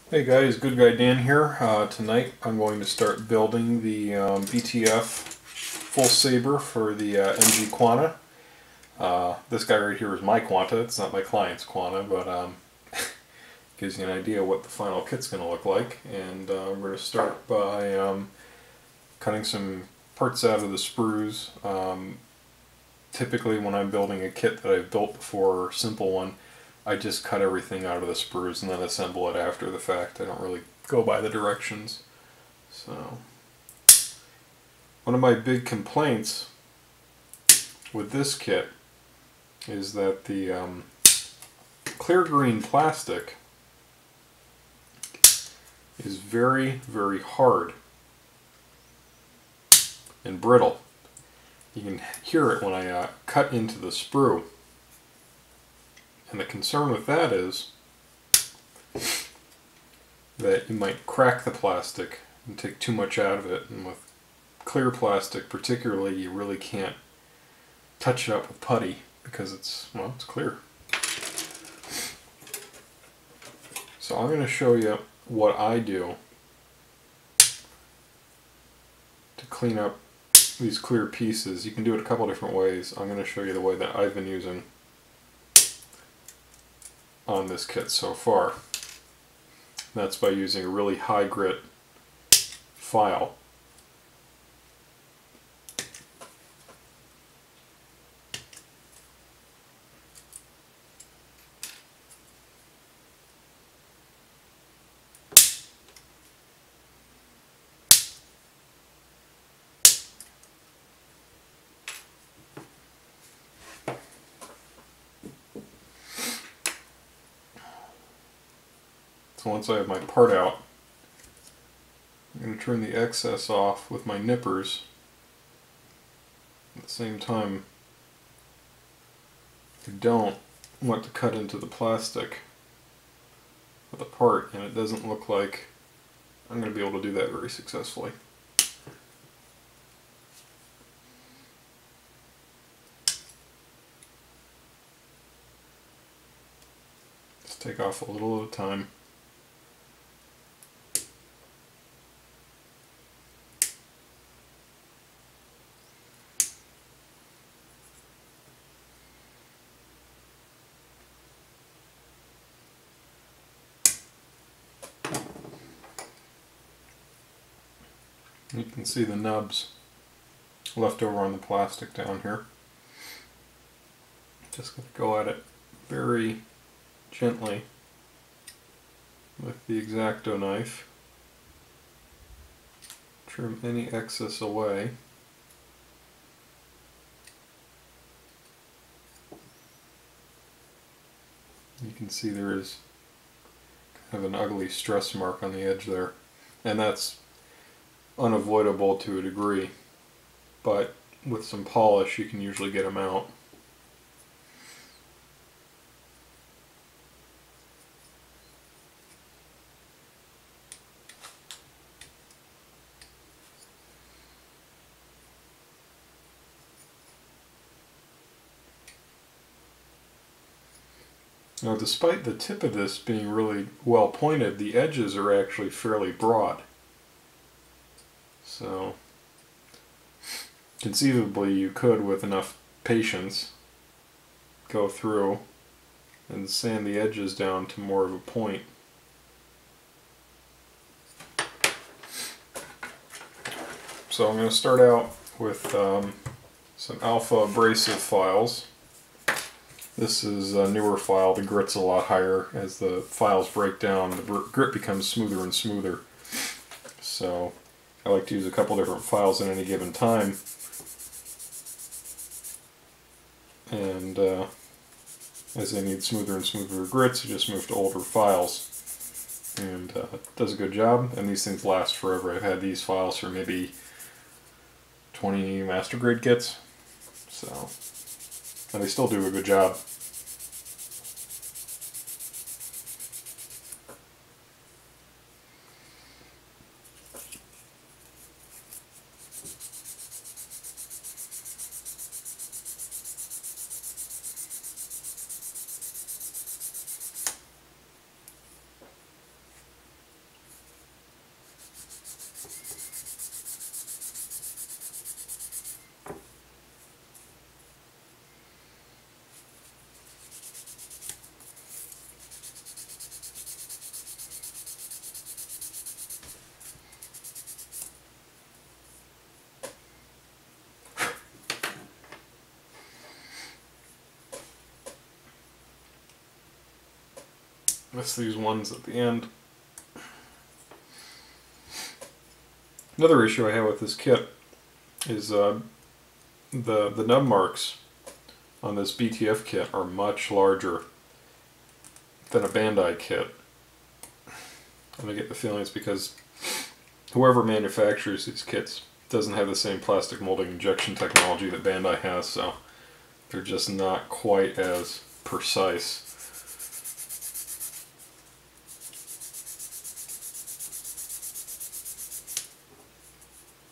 Hey guys, Goodguydan here. Tonight I'm going to start building the BTF full Saber for the MG Quanta. This guy right here is my Quanta. It's not my client's Quanta, but gives you an idea what the final kit's going to look like. And we're going to start by cutting some parts out of the sprues. Typically when I'm building a kit that I've built before, or a simple one, I just cut everything out of the sprues and then assemble it after the fact. I don't really go by the directions. So, one of my big complaints with this kit is that the clear green plastic is very, very hard and brittle. You can hear it when I cut into the sprue. And the concern with that is that you might crack the plastic and take too much out of it, and with clear plastic particularly you really can't touch it up with putty because it's clear. So I'm going to show you what I do to clean up these clear pieces. You can do it a couple different ways. I'm going to show you the way that I've been using on this kit so far. That's by using a really high grit file. So once I have my part out, I'm going to turn the excess off with my nippers. At the same time, I don't want to cut into the plastic with a part, and it doesn't look like I'm going to be able to do that very successfully. Just take off a little at a time. You can see the nubs left over on the plastic down here. Just going to go at it very gently with the X-Acto knife. Trim any excess away. You can see there is kind of an ugly stress mark on the edge there, and that's unavoidable to a degree, but with some polish you can usually get them out. Now, despite the tip of this being really well pointed, the edges are actually fairly broad. So, conceivably you could, with enough patience, go through and sand the edges down to more of a point. So I'm going to start out with some alpha abrasive files. This is a newer file. The grit's a lot higher. As the files break down, the grit becomes smoother and smoother. So I like to use a couple different files at any given time. And as they need smoother and smoother grits, you just move to older files. And it does a good job, and these things last forever. I've had these files for maybe 20 master grade kits. So, and they still do a good job. miss these ones at the end. Another issue I have with this kit is the nub marks on this BTF kit are much larger than a Bandai kit. And I get the feeling it's because whoever manufactures these kits doesn't have the same plastic molding injection technology that Bandai has, so they're just not quite as precise.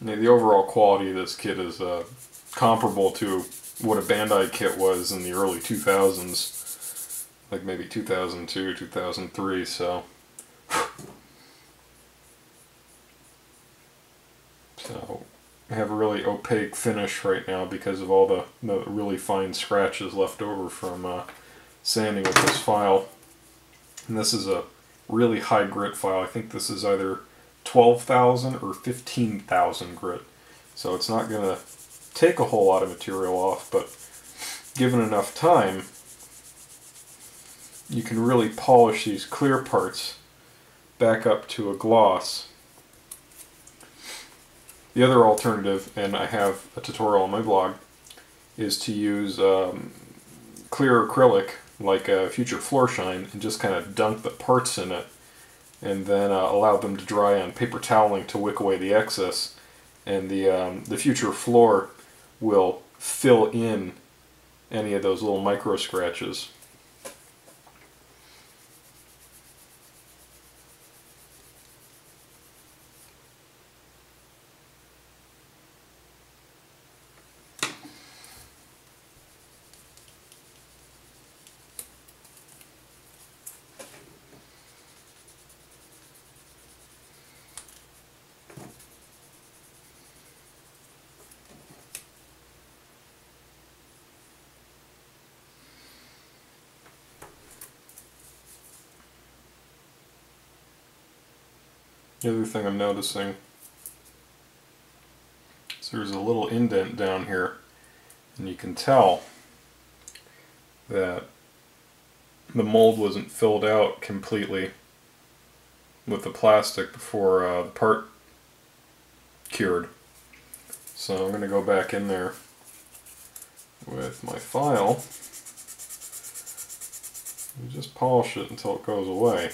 Now, the overall quality of this kit is comparable to what a Bandai kit was in the early 2000s, like maybe 2002, 2003, so I have a really opaque finish right now because of all the really fine scratches left over from sanding with this file. And this is a really high grit file. I think this is either 12,000 or 15,000 grit. So it's not going to take a whole lot of material off, but given enough time, you can really polish these clear parts back up to a gloss. The other alternative, and I have a tutorial on my blog, is to use clear acrylic like a Future Floor Shine and just kind of dunk the parts in it and then allow them to dry on paper toweling to wick away the excess, and the Future Floor will fill in any of those little micro scratches. The other thing I'm noticing is there's a little indent down here, and you can tell that the mold wasn't filled out completely with the plastic before the part cured. So I'm going to go back in there with my file and just polish it until it goes away.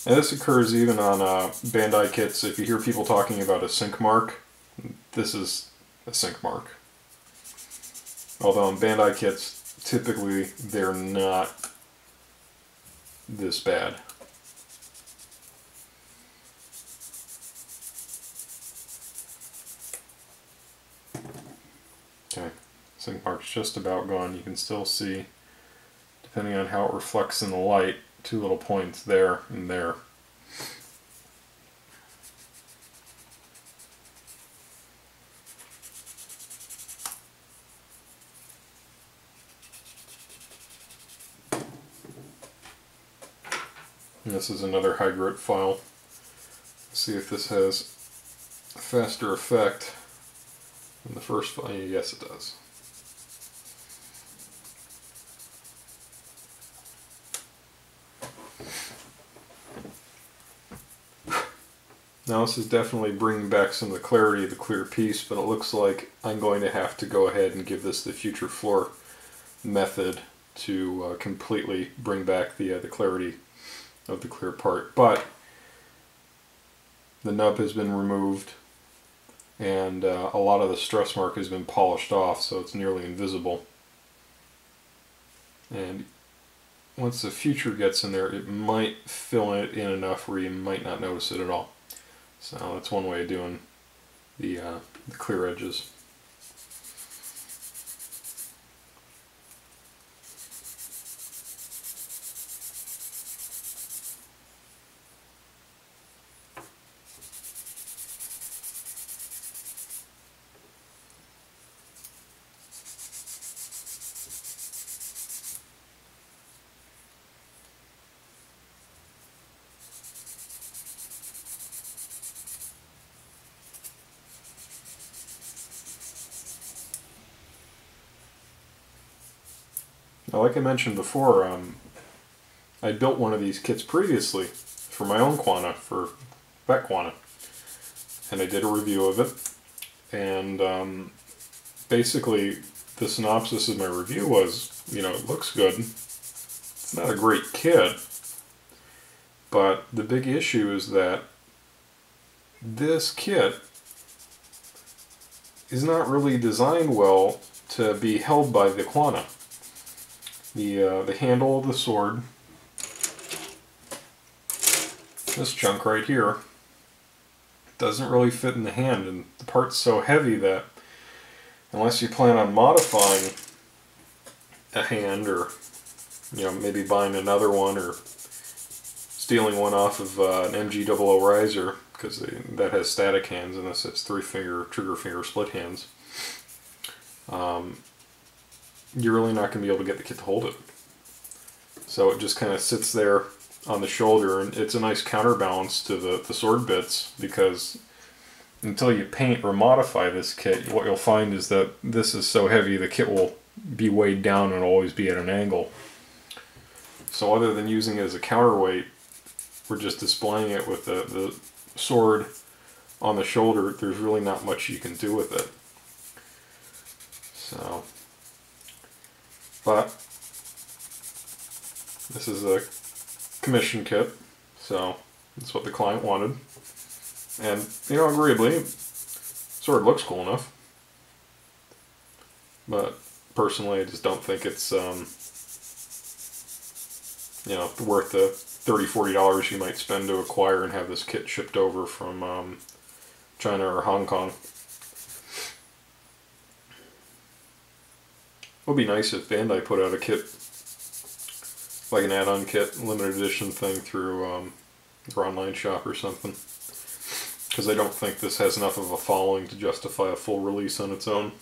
And this occurs even on Bandai kits. If you hear people talking about a sink mark, this is a sink mark. Although on Bandai kits, typically they're not this bad. Okay, sink mark's just about gone. You can still see, depending on how it reflects in the light, two little points there and there. And this is another high grit file. Let's see if this has a faster effect than the first file. Yes, it does. Now this is definitely bringing back some of the clarity of the clear piece, but it looks like I'm going to have to go ahead and give this the Future Floor method to completely bring back the clarity of the clear part. But the nub has been removed, and a lot of the stress mark has been polished off, so it's nearly invisible. And once the Future gets in there, it might fill it in enough where you might not notice it at all. So that's one way of doing the clear edges. Now, like I mentioned before, I built one of these kits previously for my own Quanta, for Vet Quanta, and I did a review of it. And basically, the synopsis of my review was, you know, it looks good. It's not a great kit, but the big issue is that this kit is not really designed well to be held by the Quanta. The handle of the sword, this chunk right here, doesn't really fit in the hand, and the part's so heavy that unless you plan on modifying a hand, or you know, maybe buying another one or stealing one off of an MG00 riser, because that has static hands and this has 3-finger trigger finger split hands, you're really not going to be able to get the kit to hold it. So it just kind of sits there on the shoulder, and it's a nice counterbalance to the sword bits, because until you paint or modify this kit, what you'll find is that this is so heavy the kit will be weighed down and always be at an angle. So other than using it as a counterweight, we're just displaying it with the sword on the shoulder. There's really not much you can do with it. So, but this is a commission kit, so that's what the client wanted. And, you know, agreeably, sword looks cool enough. But personally, I just don't think it's, you know, worth the $30–40 you might spend to acquire and have this kit shipped over from China or Hong Kong. It would be nice if Bandai put out a kit, like an add-on kit, limited edition thing through their online shop or something. Because I don't think this has enough of a following to justify a full release on its own.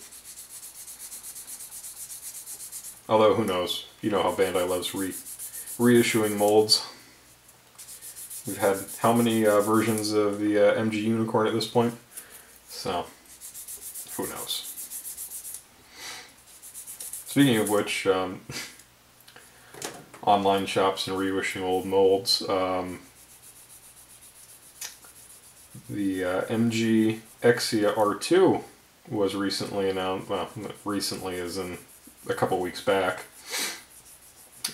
Although, who knows? You know how Bandai loves reissuing molds. We've had how many versions of the MG Unicorn at this point? So, who knows? Speaking of which, online shops and reissuing old molds, the MG Exia R2 was recently announced, well, recently as in a couple weeks back,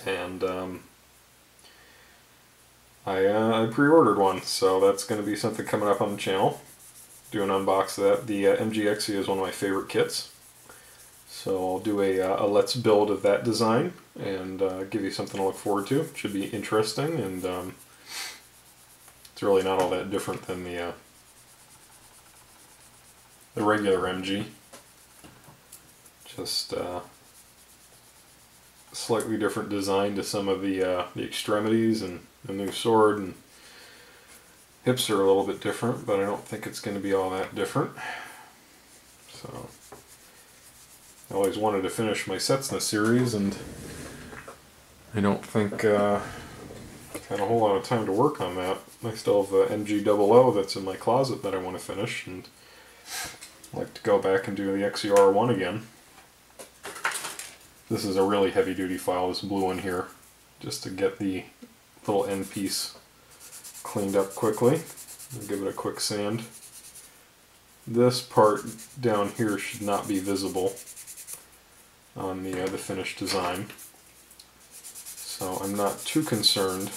and I pre-ordered one, so that's going to be something coming up on the channel. Do an unbox of that. The MG Exia is one of my favorite kits, so I'll do a let's build of that design and give you something to look forward to. Should be interesting, and it's really not all that different than the regular MG. Just slightly different design to some of the extremities, and the new sword and hips are a little bit different, but I don't think it's going to be all that different. So I always wanted to finish my sets in the series, and I don't think I've had a whole lot of time to work on that. I still have MG00 that's in my closet that I want to finish, and I'd like to go back and do the XER1 again. This is a really heavy duty file, this blue one here, just to get the little end piece cleaned up quickly and give it a quick sand. This part down here should not be visible on the finished design, so I'm not too concerned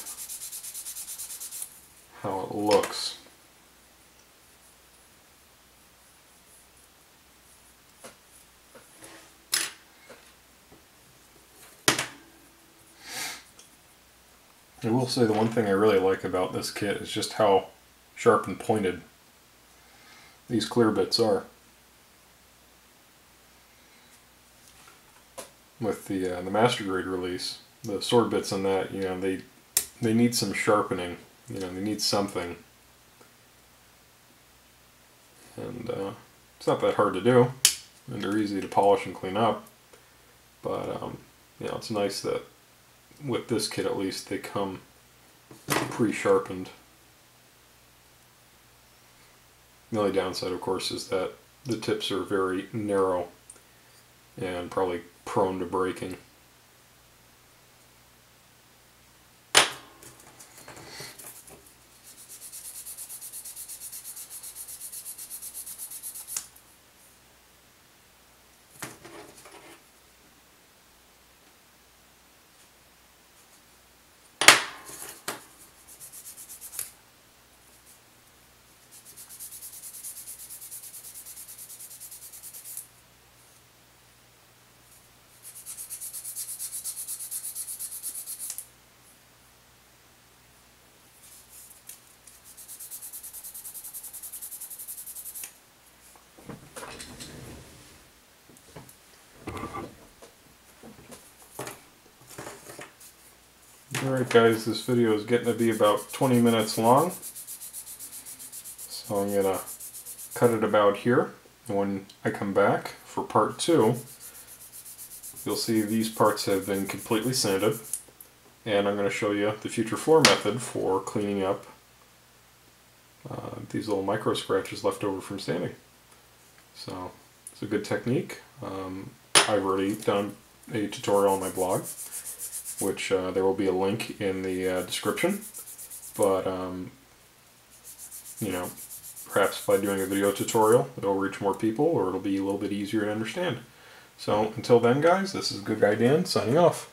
how it looks. I will say the one thing I really like about this kit is just how sharp and pointed these clear bits are. With the Master Grade release, the sword bits on that, you know, they need some sharpening. You know, they need something, and it's not that hard to do, and they're easy to polish and clean up. But you know, it's nice that with this kit at least they come pre-sharpened. The only downside, of course, is that the tips are very narrow and probably prone to breaking. Alright guys, this video is getting to be about 20 minutes long. So I'm going to cut it about here. And when I come back for part 2, you'll see these parts have been completely sanded. And I'm going to show you the future floor method for cleaning up these little micro scratches left over from sanding. So it's a good technique. I've already done a tutorial on my blog, which there will be a link in the description. But you know, perhaps by doing a video tutorial it'll reach more people, or it'll be a little bit easier to understand. So until then guys, this is Goodguydan signing off.